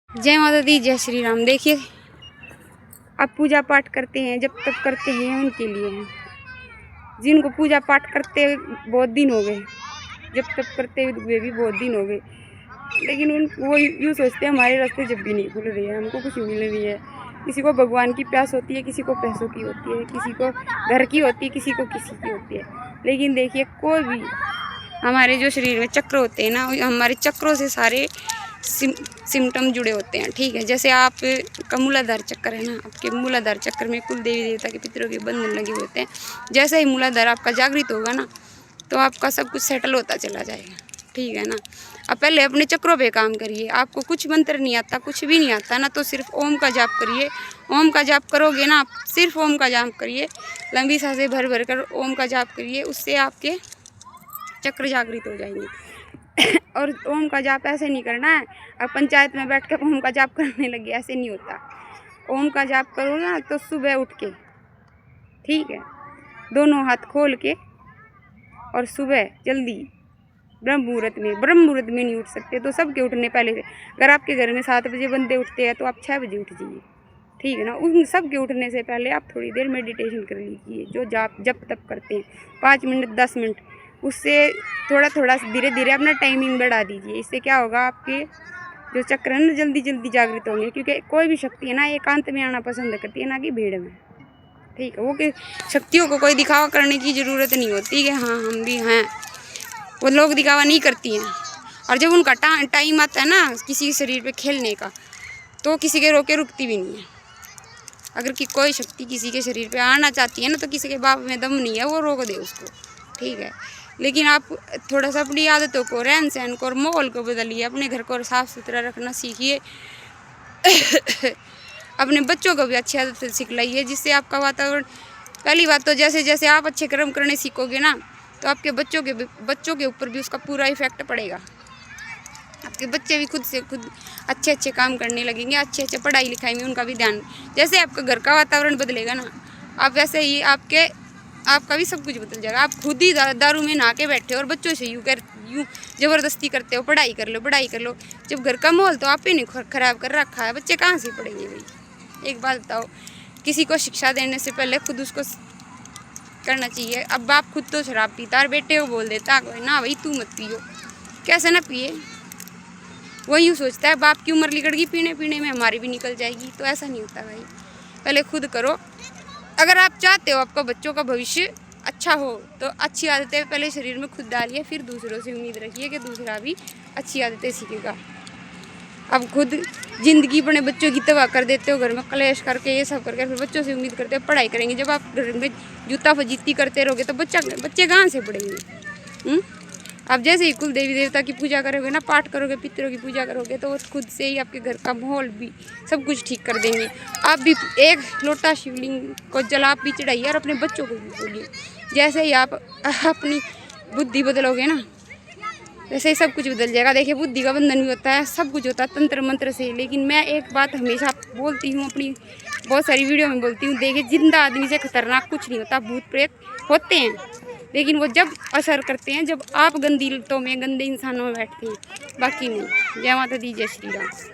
जय माता दी, जय श्री राम। देखिए, आप पूजा पाठ करते हैं, जब तक करते हैं उनके लिए हैं। जिनको पूजा पाठ करते बहुत दिन हो गए, जब तक करते हुए भी बहुत दिन हो गए, लेकिन वो यूँ सोचते हैं हमारे रास्ते जब भी नहीं खुल रही है, हमको कुछ मिल रही है। किसी को भगवान की प्यास होती है, किसी को पैसों की होती है, किसी को घर की होती है, किसी को किसी की होती है। लेकिन देखिए, कोई भी हमारे जो शरीर में चक्र होते हैं ना, हमारे चक्रों से सारे सिम्टम जुड़े होते हैं। ठीक है, जैसे आप का मूलाधार चक्र है ना, आपके मूलाधार चक्र में कुल देवी देवता के पितरों के बंधन लगे होते हैं। जैसे ही मूलाधार आपका जागृत होगा ना, तो आपका सब कुछ सेटल होता चला जाएगा। ठीक है ना। अब पहले अपने चक्रों पे काम करिए। आपको कुछ मंत्र नहीं आता, कुछ भी नहीं आता ना, तो सिर्फ ओम का जाप करिए। ओम का जाप करोगे ना, आप सिर्फ ओम का जाप करिए, लंबी सांसें भर भर कर ओम का जाप करिए, उससे आपके चक्र जागृत हो जाएंगे। और ओम का जाप ऐसे नहीं करना है अब पंचायत में बैठ कर ओम का जाप करने लगे, ऐसे नहीं होता। ओम का जाप करो ना तो सुबह उठ के, ठीक है, दोनों हाथ खोल के, और सुबह जल्दी ब्रह्म मुहूर्त में नहीं उठ सकते तो सबके उठने पहले से। अगर आपके घर में 7 बजे बंदे उठते हैं तो आप 6 बजे उठ जाइए। ठीक है ना। उन सबके उठने से पहले आप थोड़ी देर मेडिटेशन कर लीजिए, जो जाप जब तक करते हैं 5 मिनट 10 मिनट, उससे थोड़ा थोड़ा धीरे धीरे अपना टाइमिंग बढ़ा दीजिए। इससे क्या होगा, आपके जो चक्र है ना जल्दी जल्दी जागृत होंगे। क्योंकि कोई भी शक्ति है ना एकांत में आना पसंद करती है, ना कि भीड़ में। ठीक है, वो कि शक्तियों को कोई दिखावा करने की ज़रूरत नहीं होती कि हाँ हम भी हैं, वो लोग दिखावा नहीं करती हैं। और जब उनका टाइम आता है ना किसी के शरीर पे खेलने का, तो किसी के रोके रुकती भी नहीं है। अगर कि कोई शक्ति किसी के शरीर पे आना चाहती है ना, तो किसी के बाप में दम नहीं है, वो रोक दे उसको। ठीक है, लेकिन आप थोड़ा सा अपनी आदतों को, रहन सहन को और माहौल को बदलिए। अपने घर को साफ़ सुथरा रखना सीखिए। अपने बच्चों को भी अच्छी आदत सिखलाइए, जिससे आपका वातावरण, पहली बात तो जैसे जैसे आप अच्छे कर्म करने सीखोगे ना, तो आपके बच्चों के ऊपर भी उसका पूरा इफेक्ट पड़ेगा। आपके बच्चे भी खुद से खुद अच्छे अच्छे काम करने लगेंगे, अच्छे अच्छे पढ़ाई लिखाई में उनका भी ध्यान। जैसे आपका घर का वातावरण बदलेगा ना, आप वैसे ही आपका भी सब कुछ बदल जाएगा। आप खुद ही दारू में नहा के बैठे हो और बच्चों से यूँ ज़बरदस्ती करते हो, पढ़ाई कर लो। जब घर का माहौल तो आप ही ने ख़राब कर रखा है, बच्चे कहाँ से पढ़ेंगे भाई। एक बात बताओ, किसी को शिक्षा देने से पहले खुद उसको करना चाहिए। अब बाप खुद तो शराब पीता और बेटे को बोल देता ना भाई तू मत पियो, कैसे ना पिए। वो यूँ सोचता है बाप की उम्र निकल गई पीने में, हमारी भी निकल जाएगी। तो ऐसा नहीं होता भाई, पहले खुद करो। अगर आप चाहते हो आपका बच्चों का भविष्य अच्छा हो, तो अच्छी आदतें पहले शरीर में खुद डालिए, फिर दूसरों से उम्मीद रखिए कि दूसरा भी अच्छी आदतें सीखेगा। अब खुद ज़िंदगी अपने बच्चों की तबाह कर देते हो, घर में कलेश करके, ये सब करके, फिर बच्चों से उम्मीद करते हो पढ़ाई करेंगे। जब आप घर में जूता फजीती करते रहोगे तो बच्चे कहाँ से पढ़ेंगे। आप जैसे ही कुल देवी देवता की पूजा करोगे ना, पाठ करोगे, पितरों की पूजा करोगे, तो वो खुद से ही आपके घर का माहौल भी सब कुछ ठीक कर देंगे। आप भी एक लोटा शिवलिंग को जल आप भी चढ़ाइए और अपने बच्चों को भी बोलिए। जैसे ही आप अपनी बुद्धि बदलोगे ना, वैसे ही सब कुछ बदल जाएगा। देखिए, बुद्धि का बंधन भी होता है, सब कुछ होता है तंत्र मंत्र से। लेकिन मैं एक बात हमेशा बोलती हूँ, अपनी बहुत सारी वीडियो में बोलती हूँ, देखिए जिंदा आदमी से खतरनाक कुछ नहीं होता। भूत प्रेत होते हैं, लेकिन वो जब असर करते हैं जब आप गंदी लतों में, गंदे इंसानों में बैठते हैं, बाकी नहीं। जय माता दी, जय श्री राम।